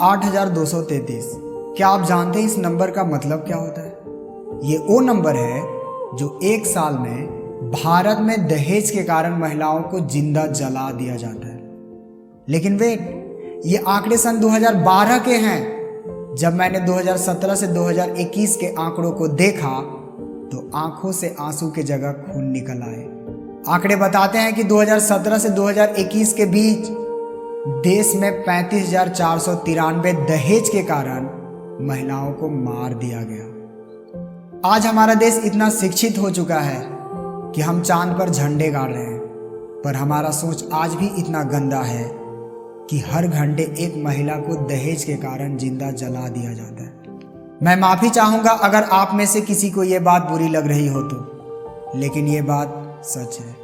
8233। क्या आप जानते हैं इस नंबर का मतलब क्या होता है? ये वो नंबर है जो एक साल में भारत में दहेज के कारण महिलाओं को जिंदा जला दिया जाता है। लेकिन वेट, ये आंकड़े सन 2012 के हैं। जब मैंने 2017 से 2021 के आंकड़ों को देखा तो आंखों से आंसू की जगह खून निकल आए। आंकड़े बताते हैं कि 2017 से 2021 के बीच देश में 35,493 दहेज के कारण महिलाओं को मार दिया गया। आज हमारा देश इतना शिक्षित हो चुका है कि हम चांद पर झंडे गाड़ रहे हैं, पर हमारा सोच आज भी इतना गंदा है कि हर घंटे एक महिला को दहेज के कारण जिंदा जला दिया जाता है। मैं माफी चाहूंगा अगर आप में से किसी को यह बात बुरी लग रही हो तो, लेकिन यह बात सच है।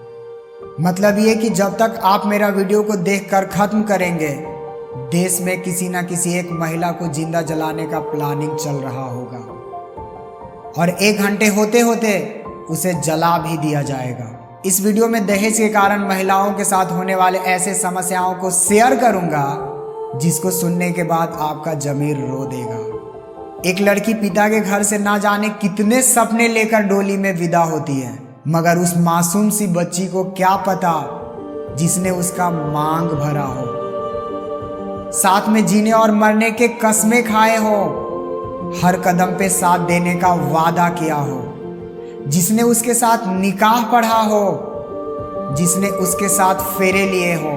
मतलब ये कि जब तक आप मेरा वीडियो को देखकर खत्म करेंगे, देश में किसी ना किसी एक महिला को जिंदा जलाने का प्लानिंग चल रहा होगा और 1 घंटे होते होते उसे जला भी दिया जाएगा। इस वीडियो में दहेज के कारण महिलाओं के साथ होने वाले ऐसे समस्याओं को शेयर करूंगा जिसको सुनने के बाद आपका जमीर रो देगा। एक लड़की पिता के घर से ना जाने कितने सपने लेकर डोली में विदा होती है, मगर उस मासूम सी बच्ची को क्या पता जिसने उसका मांग भरा हो, साथ में जीने और मरने के कस्में खाए हो, हर कदम पे साथ देने का वादा किया हो, जिसने उसके साथ निकाह पढ़ा हो, जिसने उसके साथ फेरे लिए हो,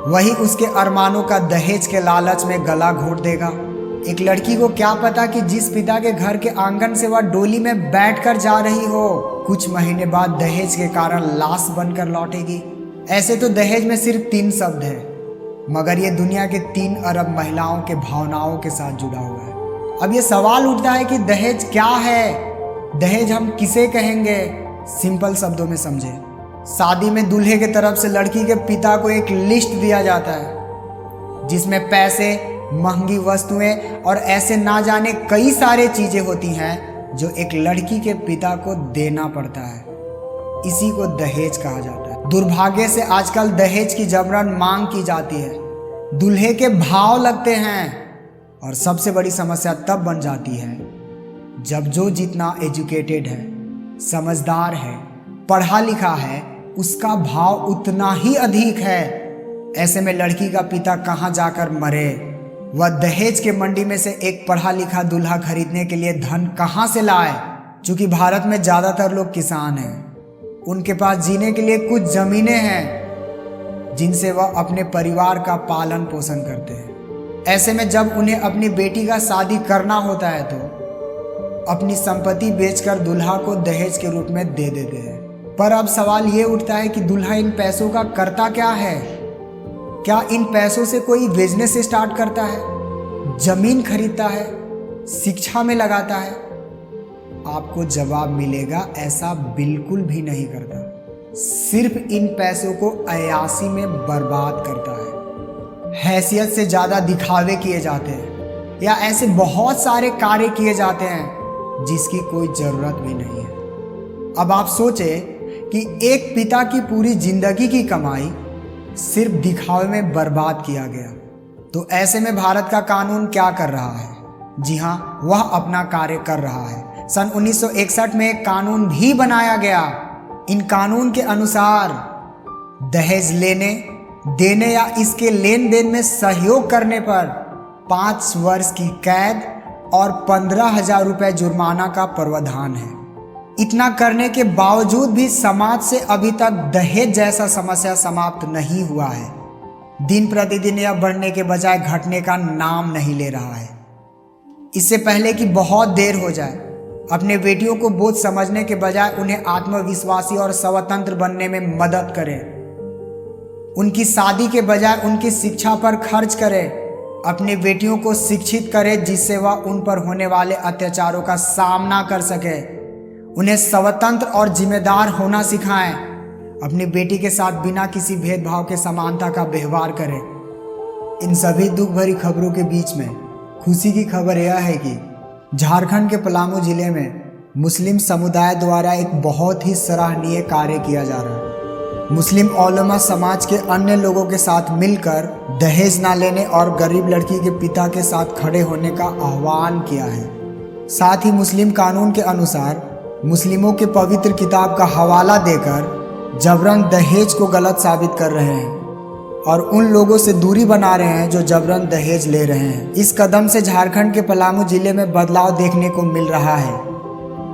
वही उसके अरमानों का दहेज के लालच में गला घोट देगा। एक लड़की को क्या पता कि जिस पिता के घर के आंगन से वह डोली में बैठकर जा रही हो, कुछ महीने बाद दहेज के कारण लाश बनकर लौटेगी। ऐसे तो दहेज में सिर्फ 3 शब्द है, मगर ये दुनिया के 3 अरब महिलाओं के भावनाओं के साथ जुड़ा हुआ है। अब ये सवाल उठता है कि दहेज क्या है, दहेज हम किसे कहेंगे? सिंपल शब्दों में समझे, शादी में दूल्हे के तरफ से लड़की के पिता को एक लिस्ट दिया जाता है जिसमें पैसे, महंगी वस्तुएं और ऐसे ना जाने कई सारे चीजें होती हैं जो एक लड़की के पिता को देना पड़ता है। इसी को दहेज कहा जाता है। दुर्भाग्य से आजकल दहेज की जबरन मांग की जाती है, दूल्हे के भाव लगते हैं और सबसे बड़ी समस्या तब बन जाती है जब जो जितना एजुकेटेड है, समझदार है, पढ़ा लिखा है, उसका भाव उतना ही अधिक है। ऐसे में लड़की का पिता कहाँ जाकर मरे? वह दहेज के मंडी में से एक पढ़ा लिखा दूल्हा खरीदने के लिए धन कहाँ से लाए? चूंकि भारत में ज़्यादातर लोग किसान हैं, उनके पास जीने के लिए कुछ ज़मीनें हैं जिनसे वह अपने परिवार का पालन पोषण करते हैं। ऐसे में जब उन्हें अपनी बेटी का शादी करना होता है तो अपनी संपत्ति बेचकर दूल्हा को दहेज के रूप में दे देते हैं। पर अब सवाल ये उठता है कि दूल्हा इन पैसों का करता क्या है? क्या इन पैसों से कोई बिजनेस स्टार्ट करता है, जमीन खरीदता है, शिक्षा में लगाता है? आपको जवाब मिलेगा, ऐसा बिल्कुल भी नहीं करता। सिर्फ इन पैसों को अयासी में बर्बाद करता है। हैसियत से ज़्यादा दिखावे किए जाते हैं या ऐसे बहुत सारे कार्य किए जाते हैं जिसकी कोई ज़रूरत भी नहीं है। अब आप सोचे कि एक पिता की पूरी जिंदगी की कमाई सिर्फ दिखावे में बर्बाद किया गया, तो ऐसे में भारत का कानून क्या कर रहा है? जी हाँ, वह अपना कार्य कर रहा है। सन 1961 में एक कानून भी बनाया गया। इन कानून के अनुसार दहेज लेने, देने या इसके लेन देन में सहयोग करने पर 5 वर्ष की कैद और 15,000 रुपये जुर्माना का प्रावधान है। इतना करने के बावजूद भी समाज से अभी तक दहेज जैसा समस्या समाप्त नहीं हुआ है। दिन प्रतिदिन यह बढ़ने के बजाय घटने का नाम नहीं ले रहा है। इससे पहले कि बहुत देर हो जाए, अपने बेटियों को बोझ समझने के बजाय उन्हें आत्मविश्वासी और स्वतंत्र बनने में मदद करें। उनकी शादी के बजाय उनकी शिक्षा पर खर्च करें। अपनी बेटियों को शिक्षित करें जिससे वह उन पर होने वाले अत्याचारों का सामना कर सके। उन्हें स्वतंत्र और जिम्मेदार होना सिखाएं। अपनी बेटी के साथ बिना किसी भेदभाव के समानता का व्यवहार करें। इन सभी दुख भरी खबरों के बीच में खुशी की खबर यह है कि झारखंड के पलामू जिले में मुस्लिम समुदाय द्वारा एक बहुत ही सराहनीय कार्य किया जा रहा है। मुस्लिम उलमा समाज के अन्य लोगों के साथ मिलकर दहेज ना लेने और गरीब लड़की के पिता के साथ खड़े होने का आह्वान किया है। साथ ही मुस्लिम कानून के अनुसार मुस्लिमों के पवित्र किताब का हवाला देकर जबरन दहेज को गलत साबित कर रहे हैं और उन लोगों से दूरी बना रहे हैं जो जबरन दहेज ले रहे हैं। इस कदम से झारखंड के पलामू जिले में बदलाव देखने को मिल रहा है,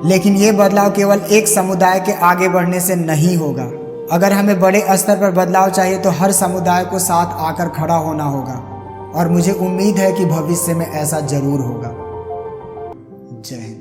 लेकिन ये बदलाव केवल एक समुदाय के आगे बढ़ने से नहीं होगा। अगर हमें बड़े स्तर पर बदलाव चाहिए तो हर समुदाय को साथ आकर खड़ा होना होगा और मुझे उम्मीद है कि भविष्य में ऐसा जरूर होगा। जय हिंद।